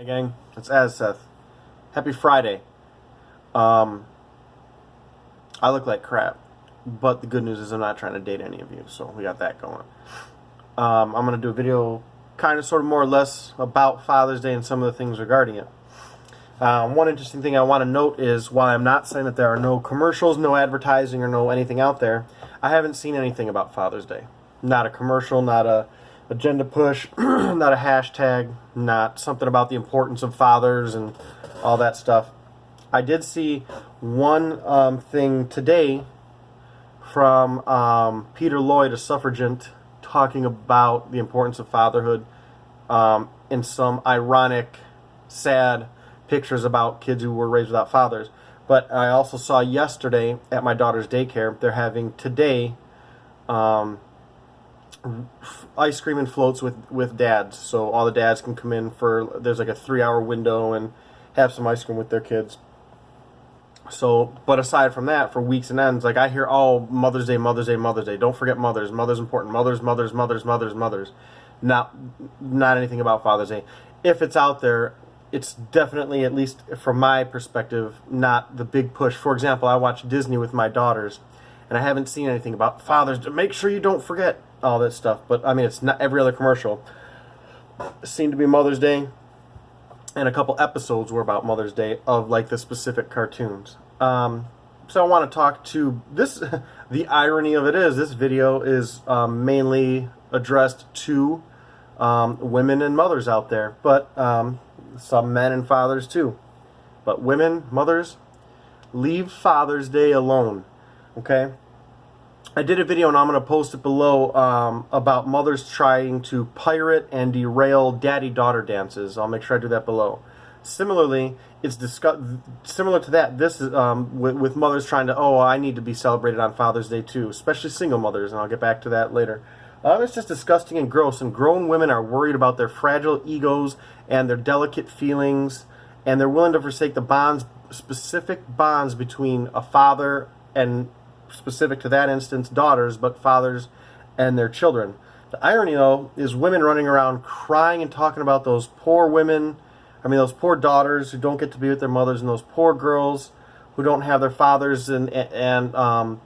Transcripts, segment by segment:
Hey gang, it's Seth. Happy Friday. I look like crap, but the good news is I'm not trying to date any of you, so we got that going. I'm going to do a video kind of sort of more or less about Father's Day and some of the things regarding it. One interesting thing I want to note is while I'm not saying that there are no commercials, no advertising, or no anything out there, I haven't seen anything about Father's Day. Not a commercial, not a agenda push, not a hashtag, not something about the importance of fathers and all that stuff. I did see one thing today from Peter Lloyd, a suffragist, talking about the importance of fatherhood in some ironic, sad pictures about kids who were raised without fathers. But I also saw yesterday at my daughter's daycare, they're having today ice cream and floats with dads. So all the dads can come in for, there's like a 3-hour window and have some ice cream with their kids. So, but aside from that, for weeks and ends, like I hear, oh, Mother's Day, Mother's Day, Mother's Day. Don't forget mothers. Mother's important. Mothers, mothers, mothers, mothers, mothers. Not anything about Father's Day. If it's out there, it's definitely, at least from my perspective, not the big push. For example, I watch Disney with my daughters, and I haven't seen anything about Father's Day. Make sure you don't forget all this stuff. But, I mean, it's not every other commercial. It seemed to be Mother's Day, and a couple episodes were about Mother's Day of, like, the specific cartoons. So I want to talk to this. The irony of it is, this video is mainly addressed to women and mothers out there, but some men and fathers too. But women, mothers, leave Father's Day alone, okay? I did a video, and I'm going to post it below, about mothers trying to pirate and derail daddy-daughter dances. I'll make sure I do that below. Similarly, it's similar to that. This is with mothers trying to, oh, I need to be celebrated on Father's Day too, especially single mothers, and I'll get back to that later. It's just disgusting and gross, and grown women are worried about their fragile egos and their delicate feelings, and they're willing to forsake the bonds, specific bonds between a father and, specific to that instance, daughters, but fathers and their children. The irony, though, is women running around crying and talking about those poor women, those poor daughters who don't get to be with their mothers, and those poor girls who don't have their fathers, and the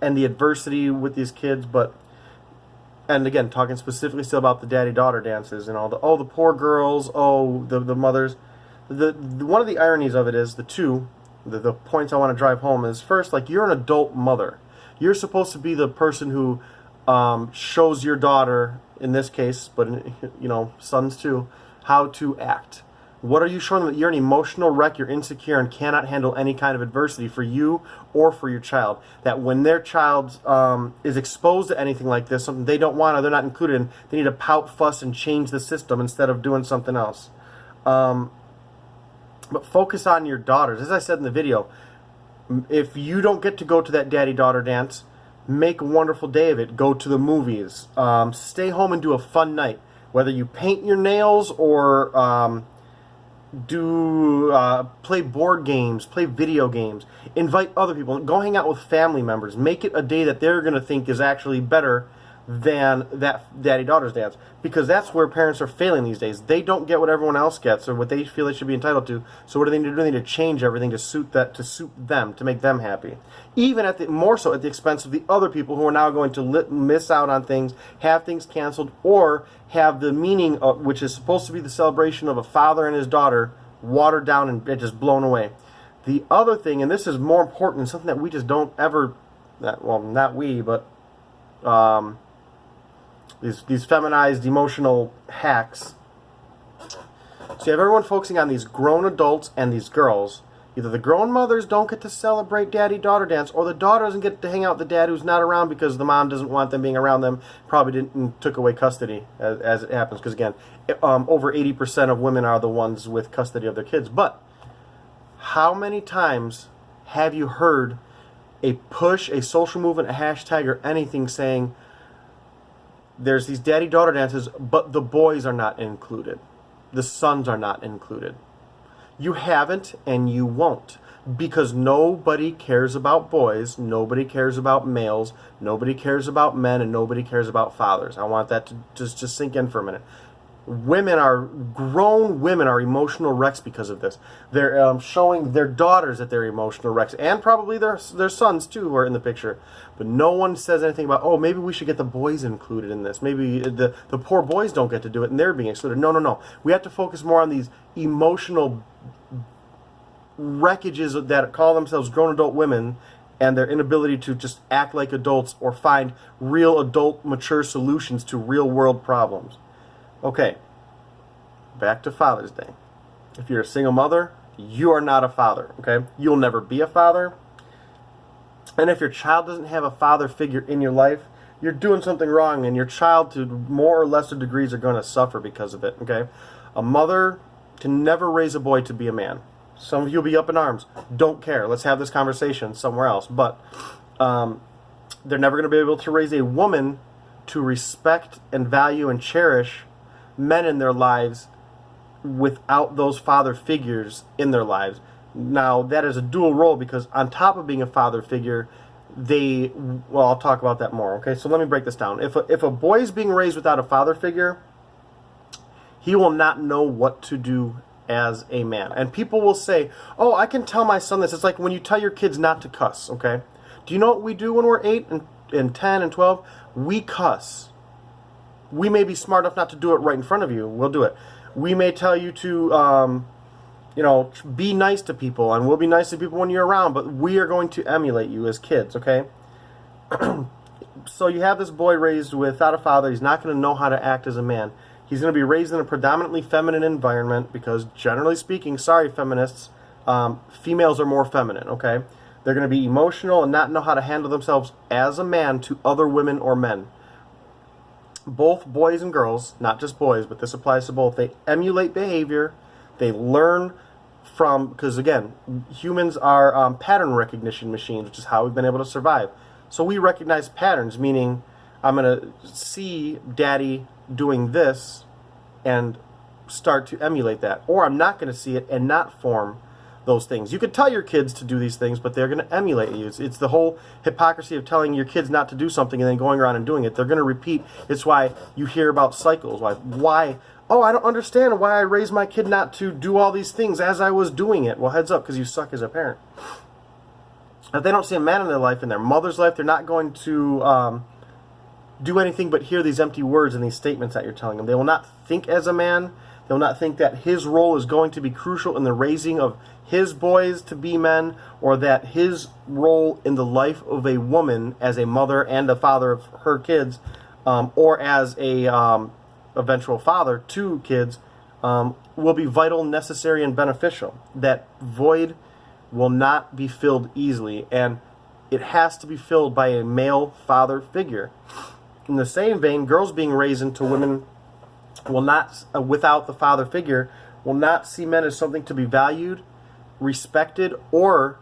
adversity with these kids. And again, talking specifically still about the daddy-daughter dances and all the poor girls, the mothers. One of the ironies of it is the points I want to drive home is, first, like, you're an adult mother. You're supposed to be the person who shows your daughter, in this case, but sons too, how to act. What are you showing them? That you're an emotional wreck, you're insecure, and cannot handle any kind of adversity for you or for your child. That when their child is exposed to anything like this, something they don't want or they're not included in, they need to pout, fuss, and change the system instead of doing something else. But focus on your daughters. As I said in the video, if you don't get to go to that daddy-daughter dance, make a wonderful day of it. Go to the movies. Stay home and do a fun night. Whether you paint your nails or play board games, play video games, invite other people, go hang out with family members. Make it a day that they're going to think is actually better than that daddy-daughter's dance, because that's where parents are failing these days. They don't get what everyone else gets or what they feel they should be entitled to. So what do they need to do? They need to change everything to suit them, to make them happy. Even more so at the expense of the other people who are now going to miss out on things, have things canceled, or have the meaning of, which is supposed to be the celebration of a father and his daughter, watered down and just blown away. The other thing, and this is more important, and something that we just don't ever, well, not we, but these feminized emotional hacks. So you have everyone focusing on these grown adults and these girls. Either the grown mothers don't get to celebrate daddy-daughter dance, or the daughter doesn't get to hang out with the dad who's not around because the mom doesn't want them being around them, probably took away custody, as it happens. Because again, over 80% of women are the ones with custody of their kids. But how many times have you heard a push, a social movement, a hashtag, or anything saying, there's these daddy-daughter dances, but the boys are not included. The sons are not included. You haven't, and you won't. Because nobody cares about boys, nobody cares about males, nobody cares about men, and nobody cares about fathers. I want that to just sink in for a minute. Grown women are emotional wrecks because of this. They're showing their daughters that they're emotional wrecks, and probably their sons too who are in the picture. But no one says anything about, oh, maybe we should get the boys included in this. Maybe the poor boys don't get to do it and they're being excluded. No. We have to focus more on these emotional wreckages that call themselves grown adult women and their inability to just act like adults or find real adult mature solutions to real world problems. Okay, back to Father's Day. If you're a single mother, you are not a father, okay? You'll never be a father. And if your child doesn't have a father figure in your life, you're doing something wrong, and your child, to more or lesser degrees, are going to suffer because of it, okay? A mother can never raise a boy to be a man. Some of you will be up in arms. Don't care. Let's have this conversation somewhere else. But they're never going to be able to raise a woman to respect and value and cherish men in their lives without those father figures in their lives. Now, that is a dual role, because on top of being a father figure, I'll talk about that more, okay? So let me break this down. If a boy is being raised without a father figure, he will not know what to do as a man. And people will say, oh, I can tell my son this. It's like when you tell your kids not to cuss, okay? Do you know what we do when we're 8 and 10 and 12? We cuss. We may be smart enough not to do it right in front of you. We'll do it. We may tell you to, be nice to people, and we'll be nice to people when you're around, but we are going to emulate you as kids, okay? So you have this boy raised without a father. He's not going to know how to act as a man. He's going to be raised in a predominantly feminine environment because, generally speaking, sorry, feminists, females are more feminine, okay? They're going to be emotional and not know how to handle themselves as a man to other women or men. Both boys and girls, not just boys, but this applies to both, they emulate behavior. They learn from, because again, humans are pattern recognition machines, which is how we've been able to survive. So we recognize patterns, meaning I'm going to see daddy doing this and start to emulate that. Or I'm not going to see it and not form those things. You could tell your kids to do these things, but they're going to emulate you. It's the whole hypocrisy of telling your kids not to do something and then going around and doing it. They're going to repeat. It's why you hear about cycles. Why? Oh, I don't understand why I raised my kid not to do all these things as I was doing it. Well, heads up, because you suck as a parent. If they don't see a man in their life, in their mother's life, they're not going to do anything but hear these empty words and these statements that you're telling them. They will not think as a man. They will not think that his role is going to be crucial in the raising of his boys to be men, or that his role in the life of a woman as a mother and a father of her kids, or as a eventual father to kids, will be vital, necessary, and beneficial. That void will not be filled easily, and it has to be filled by a male father figure. In the same vein, girls being raised into women will not, without the father figure, will not see men as something to be valued, respected, or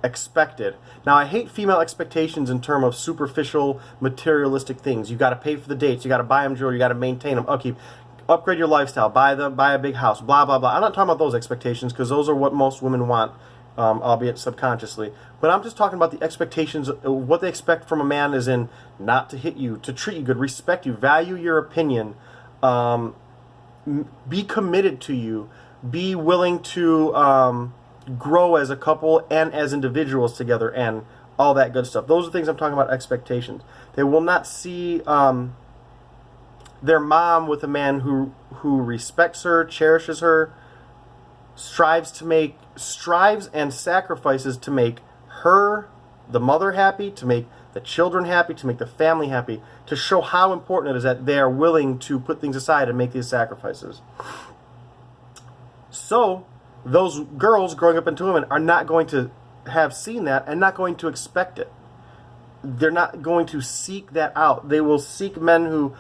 expected. Now, I hate female expectations in terms of superficial, materialistic things. You got to pay for the dates. You got to buy them jewelry. You got to maintain them, upkeep, upgrade your lifestyle, buy a big house, blah blah blah. I'm not talking about those expectations, because those are what most women want, albeit subconsciously. But I'm just talking about the expectations. What they expect from a man is in not to hit you, to treat you good, respect you, value your opinion, be committed to you, be willing to grow as a couple and as individuals together, and all that good stuff. Those are things I'm talking about, expectations. They will not see their mom with a man who respects her, cherishes her, strives and sacrifices to make her, the mother, happy, to make the children happy, to make the family happy, to show how important it is that they are willing to put things aside and make these sacrifices. So those girls growing up into women are not going to have seen that and not going to expect it. They're not going to seek that out. They will seek men who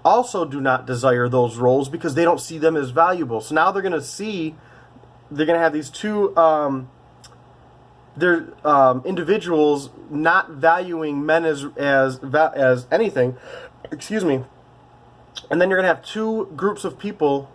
also do not desire those roles because they don't see them as valuable. So now they're going to have these two individuals not valuing men as anything. Excuse me. And then you're going to have two groups of people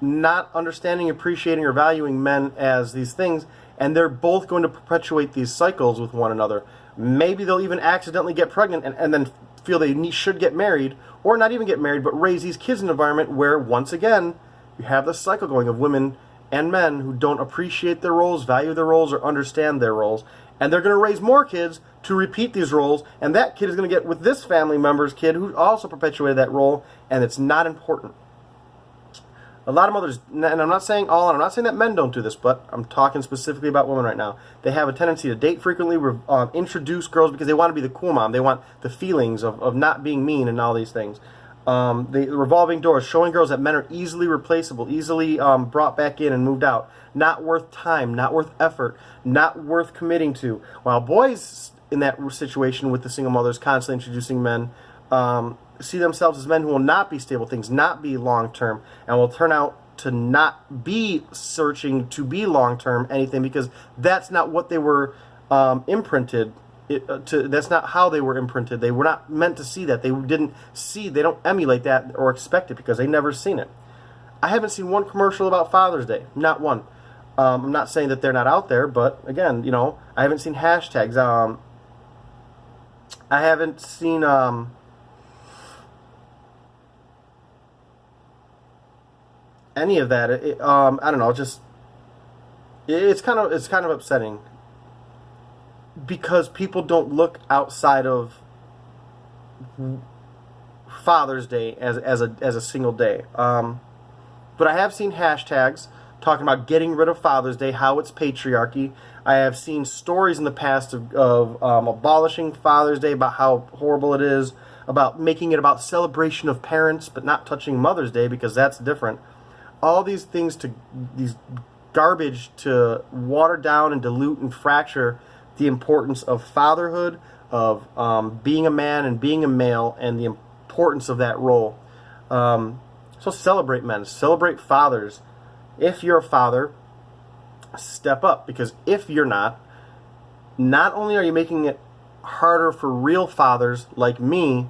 not understanding, appreciating, or valuing men as these things, and they're both going to perpetuate these cycles with one another. Maybe they'll even accidentally get pregnant and then feel they should get married, or not even get married, but raise these kids in an environment where, once again, you have this cycle going of women and men who don't appreciate their roles, value their roles, or understand their roles. And they're going to raise more kids to repeat these roles, and that kid is going to get with this family member's kid who also perpetuated that role, and it's not important. A lot of mothers, and I'm not saying all, and I'm not saying that men don't do this, but I'm talking specifically about women right now. They have a tendency to date frequently, introduce girls because they want to be the cool mom. They want the feelings of not being mean and all these things. The revolving doors, showing girls that men are easily replaceable, easily brought back in and moved out. Not worth time, not worth effort, not worth committing to. While boys in that situation with the single mothers constantly introducing men, see themselves as men who will not be stable things, not be long-term, and will turn out to not be searching to be long-term anything, because that's not what they were imprinted. That's not how they were imprinted. They were not meant to see that. They don't emulate that or expect it because they never seen it. I haven't seen one commercial about Father's Day. Not one. I'm not saying that they're not out there, but again, I haven't seen hashtags. I haven't seen any of that. I don't know. It's kind of upsetting because people don't look outside of Father's Day as a single day. But I have seen hashtags talking about getting rid of Father's Day, how it's patriarchy. I have seen stories in the past of abolishing Father's Day, about how horrible it is, about making it about celebration of parents, but not touching Mother's Day because that's different. All these things, these garbage to water down and dilute and fracture the importance of fatherhood, of being a man and being a male, and the importance of that role. So celebrate men, celebrate fathers. If you're a father, step up, because if you're not only are you making it harder for real fathers like me,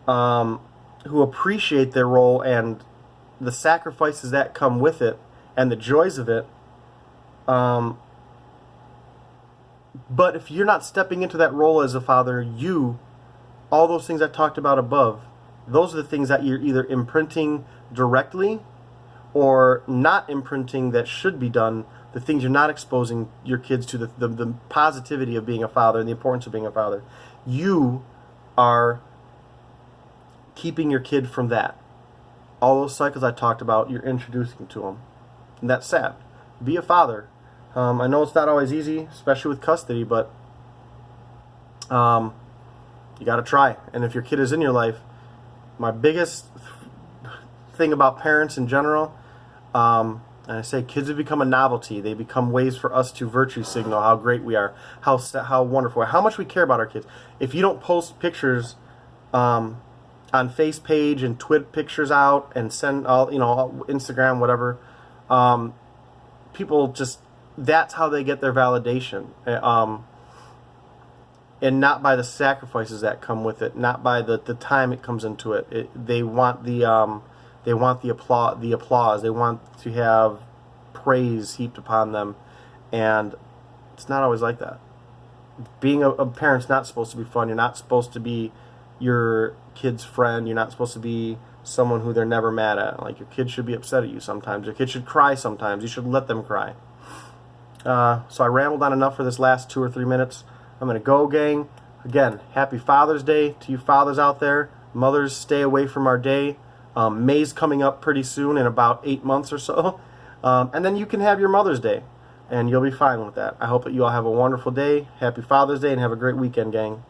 who appreciate their role and the sacrifices that come with it and the joys of it, but if you're not stepping into that role as a father, all those things I talked about above, those are the things that you're either imprinting directly or not imprinting that should be done, the things you're not exposing your kids to, the positivity of being a father and the importance of being a father. You are keeping your kid from that. All those cycles I talked about, you're introducing to them. And that's sad. Be a father. I know it's not always easy, especially with custody, but you got to try. And if your kid is in your life, my biggest thing about parents in general, and I say kids have become a novelty. They become ways for us to virtue signal how great we are, how wonderful, how much we care about our kids. If you don't post pictures on Face page and tweet pictures out and send all, Instagram, whatever, people just, that's how they get their validation, and not by the sacrifices that come with it, not by the time it comes into it. They want the applause. They want to have praise heaped upon them, and it's not always like that. Being a parent's not supposed to be fun. You're not supposed to be your kid's friend. You're not supposed to be someone who they're never mad at. Like, your kid should be upset at you sometimes. Your kid should cry sometimes. You should let them cry. So I rambled on enough for this last 2 or 3 minutes. I'm going to go, gang. Again, happy Father's Day to you fathers out there. Mothers, stay away from our day. May's coming up pretty soon, in about 8 months or so. And then you can have your Mother's Day, and you'll be fine with that. I hope that you all have a wonderful day. Happy Father's Day, and have a great weekend, gang.